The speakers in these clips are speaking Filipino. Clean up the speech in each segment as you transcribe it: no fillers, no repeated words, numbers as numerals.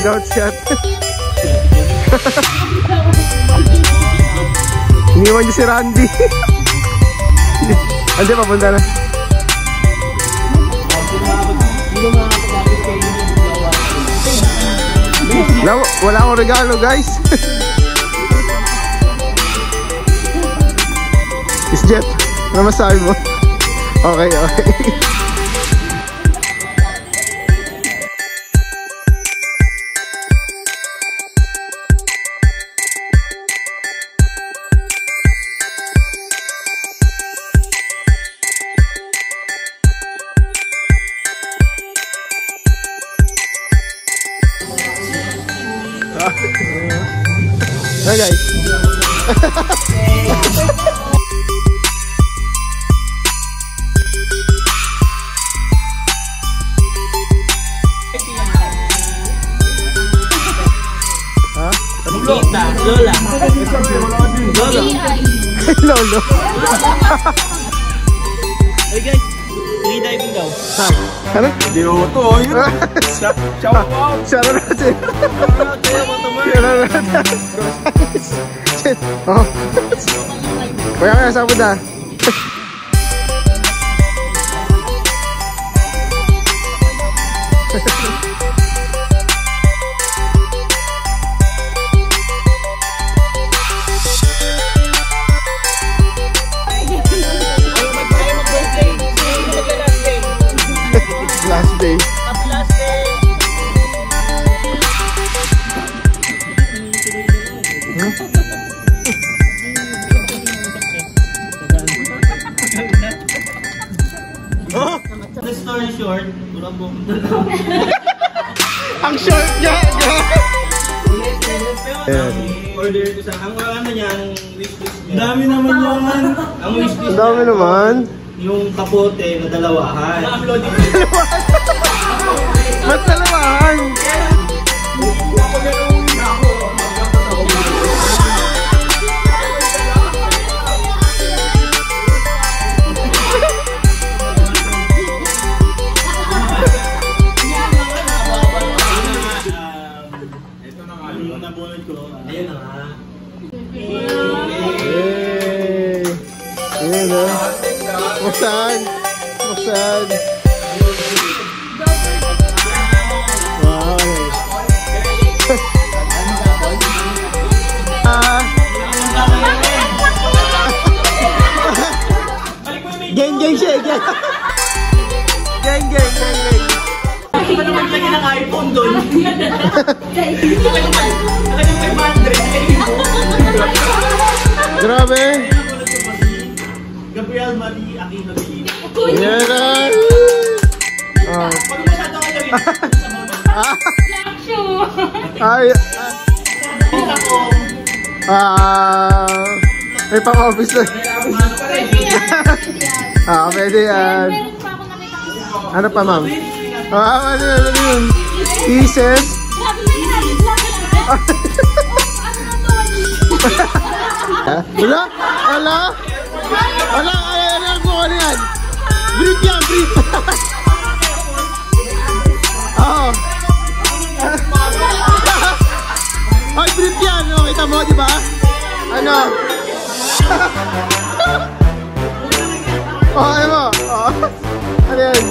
gout shot. Iniwan niyo si Randy. Andi, papunta na. Wala akong regalo, guys. Is Jet, ano masabi mo? Okay, okay. Hey guys. Tita, Lola. Lolo. Hey guys, free diving daw. Ano? Hindi mo ito. Shout out. Shout out natin. Shout out natin. Oh. Kaya kaya sa punta. Last day. The story short, ang short niya. Order ko sa ang ano niya, ang wishlist niya. Dami naman yan. Ang wishlist. Ang dami naman. Yung kapote na dalawahan. Ba't dalawahan? Ito na nga. Yung nabunod ko. Ayun na nga. Yay! Ayan na. Buksan! Buksan! Wow! Geng, geng siya! Geng! Geng, geng, geng, geng! Hindi ba naman lagi ng iPhone doon? Talagang 500. Grabe! Gabriel Mali Aquino Billy. Yan na! Pag masyado ka gawin. Ay! May pang-office na. Pwede yan. Ano pa, ma'am? Ano yun? Pieces? Wala? Wala? Wala? Ano mo ano yan? Brief yan, brief! Oo. Ay, brief yan! Kita mo, di ba? Ano? Ano mo? Ano yan?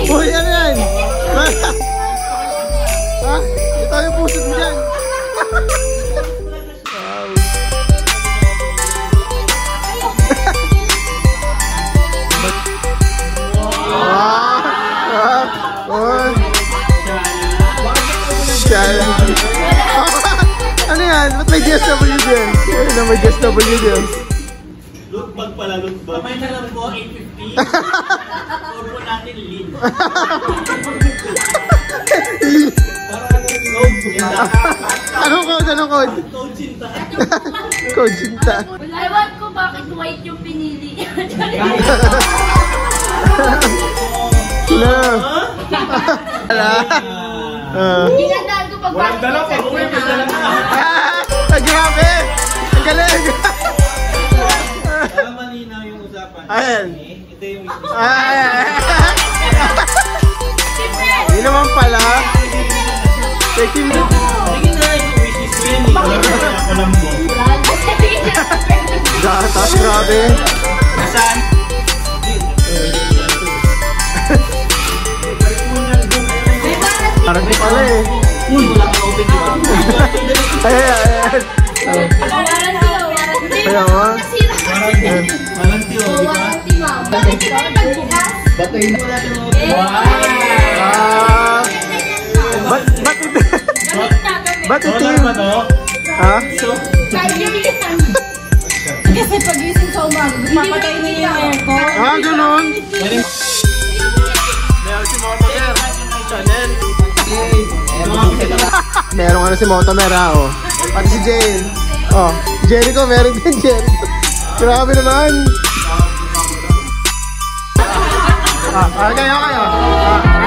Uy, ano yan? Ha? Ito yung puso mo dyan. Ano yan? Ba't may DSW dyan? Ano may DSW dyan? Look bag pala, look bag. May na lang po, 850. Orbo natin, lean. Anong code? Anong code? Code Cinta. Code Cinta. Ewan ko bakit white yung pinili. Wala. Wala. Ginandaan ko pag Walang dala, pag uwi, may dala ka. Grabe! Ang galing! Para malinaw yung usapan, Ito yung wishlist. Hindi naman pala. Check mo. Sige na, yung wishlist ko yun eh. Alam mo. Gatas, grabe. Nasaan? Parang di pala eh. Uy, wala kang open di ba? Ayan. Kaya nga. Walang tiyo, di ba? Batay na wala kang open. Ba't itim? Ba to? Ha? Kasi pagising sa umaga, mapatay niya yung aircon. Ah, ganun. Meron ano si Motomer ha, oh. Pati si Jane. Oh, Jericho, meron din Jericho. Grabe naman. Okay.